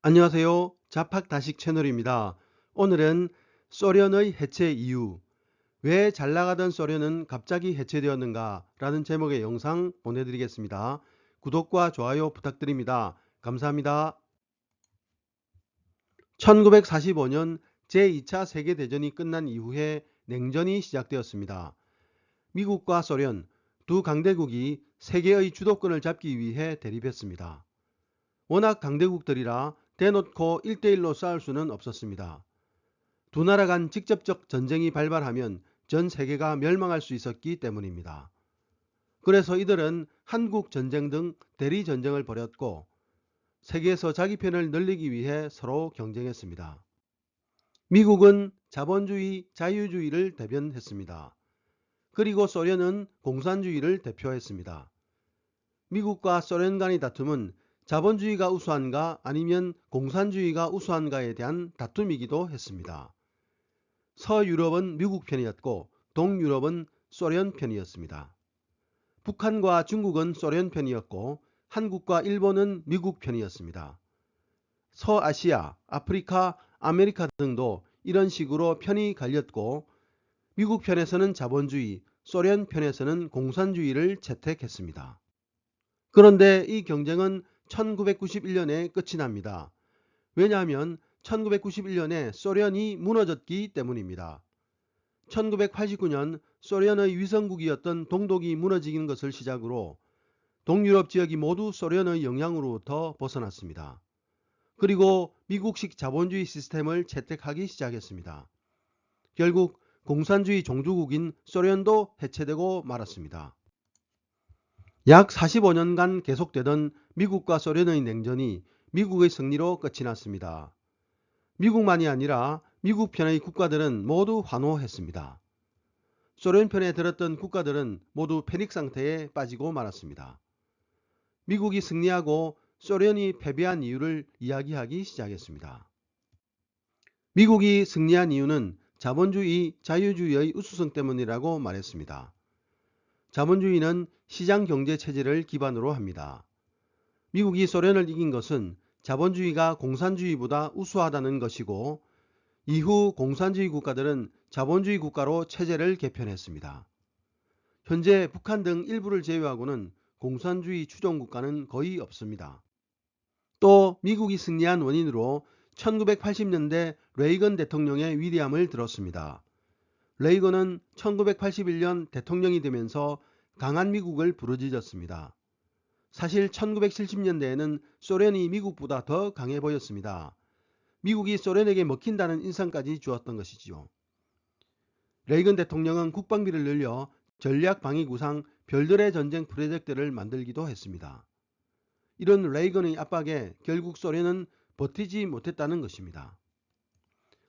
안녕하세요. 자팍다식 채널입니다. 오늘은 소련의 해체 이유, 왜 잘나가던 소련은 갑자기 해체되었는가 라는 제목의 영상 보내드리겠습니다. 구독과 좋아요 부탁드립니다. 감사합니다. 1945년 제2차 세계대전이 끝난 이후에 냉전이 시작되었습니다. 미국과 소련 두 강대국이 세계의 주도권을 잡기 위해 대립했습니다. 워낙 강대국들이라 대놓고 1대1로 싸울 수는 없었습니다. 두 나라 간 직접적 전쟁이 발발하면 전 세계가 멸망할 수 있었기 때문입니다. 그래서 이들은 한국 전쟁 등 대리 전쟁을 벌였고 세계에서 자기 편을 늘리기 위해 서로 경쟁했습니다. 미국은 자본주의, 자유주의를 대변했습니다. 그리고 소련은 공산주의를 대표했습니다. 미국과 소련 간의 다툼은 자본주의가 우수한가 아니면 공산주의가 우수한가에 대한 다툼이기도 했습니다. 서유럽은 미국 편이었고 동유럽은 소련 편이었습니다. 북한과 중국은 소련 편이었고 한국과 일본은 미국 편이었습니다. 서아시아, 아프리카, 아메리카 등도 이런 식으로 편이 갈렸고 미국 편에서는 자본주의, 소련 편에서는 공산주의를 채택했습니다. 그런데 이 경쟁은 1991년에 끝이 납니다. 왜냐하면 1991년에 소련이 무너졌기 때문입니다. 1989년 소련의 위성국이었던 동독이 무너지는 것을 시작으로 동유럽 지역이 모두 소련의 영향으로부터 벗어났습니다. 그리고 미국식 자본주의 시스템을 채택하기 시작했습니다. 결국 공산주의 종주국인 소련도 해체되고 말았습니다. 약 45년간 계속되던 미국과 소련의 냉전이 미국의 승리로 끝이 났습니다. 미국만이 아니라 미국 편의 국가들은 모두 환호했습니다. 소련 편에 들었던 국가들은 모두 패닉 상태에 빠지고 말았습니다. 미국이 승리하고 소련이 패배한 이유를 이야기하기 시작했습니다. 미국이 승리한 이유는 자본주의, 자유주의의 우수성 때문이라고 말했습니다. 자본주의는 시장경제 체제를 기반으로 합니다. 미국이 소련을 이긴 것은 자본주의가 공산주의보다 우수하다는 것이고 이후 공산주의 국가들은 자본주의 국가로 체제를 개편했습니다. 현재 북한 등 일부를 제외하고는 공산주의 추종 국가는 거의 없습니다. 또 미국이 승리한 원인으로 1980년대 레이건 대통령의 위대함을 들었습니다. 레이건은 1981년 대통령이 되면서 강한 미국을 부르짖었습니다. 사실 1970년대에는 소련이 미국보다 더 강해 보였습니다. 미국이 소련에게 먹힌다는 인상까지 주었던 것이지요. 레이건 대통령은 국방비를 늘려 전략방위구상 별들의 전쟁 프로젝트를 만들기도 했습니다. 이런 레이건의 압박에 결국 소련은 버티지 못했다는 것입니다.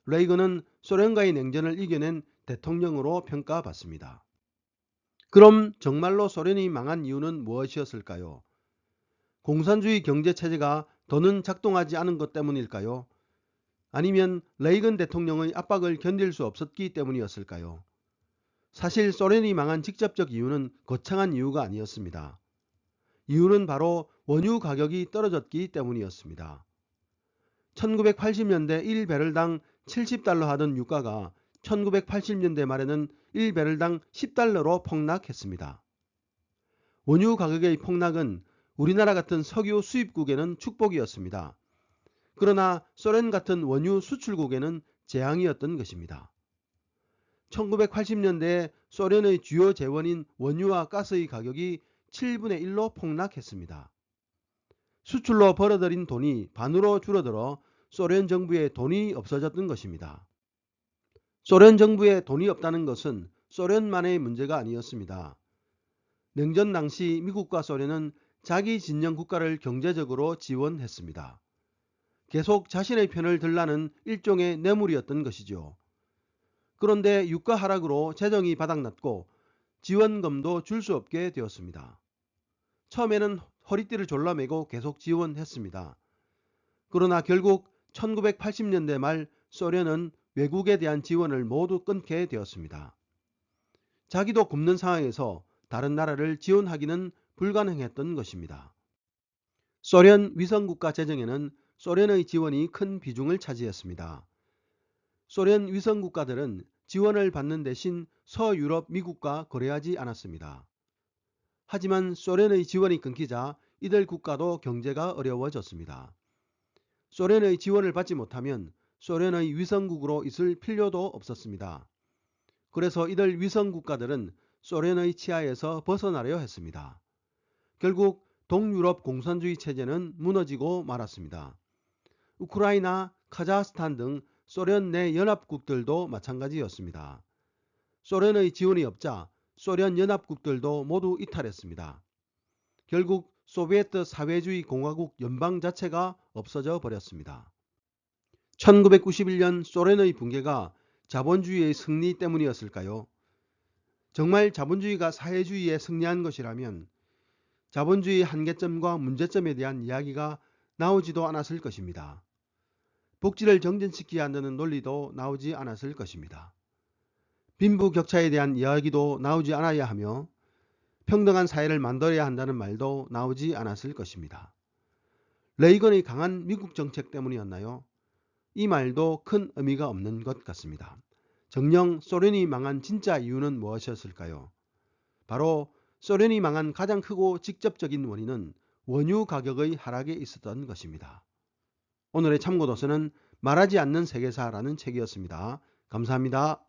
레이건은 소련과의 냉전을 이겨낸 대통령으로 평가받습니다. 그럼 정말로 소련이 망한 이유는 무엇이었을까요? 공산주의 경제체제가 더는 작동하지 않은 것 때문일까요? 아니면 레이건 대통령의 압박을 견딜 수 없었기 때문이었을까요? 사실 소련이 망한 직접적 이유는 거창한 이유가 아니었습니다. 이유는 바로 원유 가격이 떨어졌기 때문이었습니다. 1980년대 1배럴당 70달러 하던 유가가 1980년대 말에는 1배럴당 10달러로 폭락했습니다. 원유 가격의 폭락은 우리나라 같은 석유 수입국에는 축복이었습니다. 그러나 소련 같은 원유 수출국에는 재앙이었던 것입니다. 1980년대에 소련의 주요 재원인 원유와 가스의 가격이 7분의 1로 폭락했습니다. 수출로 벌어들인 돈이 반으로 줄어들어 소련 정부에 돈이 없어졌던 것입니다. 소련 정부에 돈이 없다는 것은 소련만의 문제가 아니었습니다. 냉전 당시 미국과 소련은 자기 진영 국가를 경제적으로 지원했습니다. 계속 자신의 편을 들라는 일종의 뇌물이었던 것이죠. 그런데 유가 하락으로 재정이 바닥났고 지원금도 줄 수 없게 되었습니다. 처음에는 허리띠를 졸라매고 계속 지원했습니다. 그러나 결국 1980년대 말 소련은 외국에 대한 지원을 모두 끊게 되었습니다. 자기도 굶는 상황에서 다른 나라를 지원하기는 불가능했던 것입니다. 소련 위성국가 재정에는 소련의 지원이 큰 비중을 차지했습니다. 소련 위성 국가들은 지원을 받는 대신 서유럽 미국과 거래하지 않았습니다. 하지만 소련의 지원이 끊기자 이들 국가도 경제가 어려워졌습니다. 소련의 지원을 받지 못하면 소련의 위성국으로 있을 필요도 없었습니다. 그래서 이들 위성 국가들은 소련의 치하에서 벗어나려 했습니다. 결국 동유럽 공산주의 체제는 무너지고 말았습니다. 우크라이나, 카자흐스탄 등 소련 내 연합국들도 마찬가지였습니다. 소련의 지원이 없자 소련 연합국들도 모두 이탈했습니다. 결국 소비에트 사회주의 공화국 연방 자체가 없어져 버렸습니다. 1991년 소련의 붕괴가 자본주의의 승리 때문이었을까요? 정말 자본주의가 사회주의에 승리한 것이라면 자본주의의 한계점과 문제점에 대한 이야기가 나오지도 않았을 것입니다. 복지를 정진시켜야 한다는 논리도 나오지 않았을 것입니다. 빈부격차에 대한 이야기도 나오지 않아야 하며 평등한 사회를 만들어야 한다는 말도 나오지 않았을 것입니다. 레이건의 강한 미국 정책 때문이었나요? 이 말도 큰 의미가 없는 것 같습니다. 정녕 소련이 망한 진짜 이유는 무엇이었을까요? 바로 소련이 망한 가장 크고 직접적인 원인은 원유 가격의 하락에 있었던 것입니다. 오늘의 참고도서는 말하지 않는 세계사라는 책이었습니다. 감사합니다.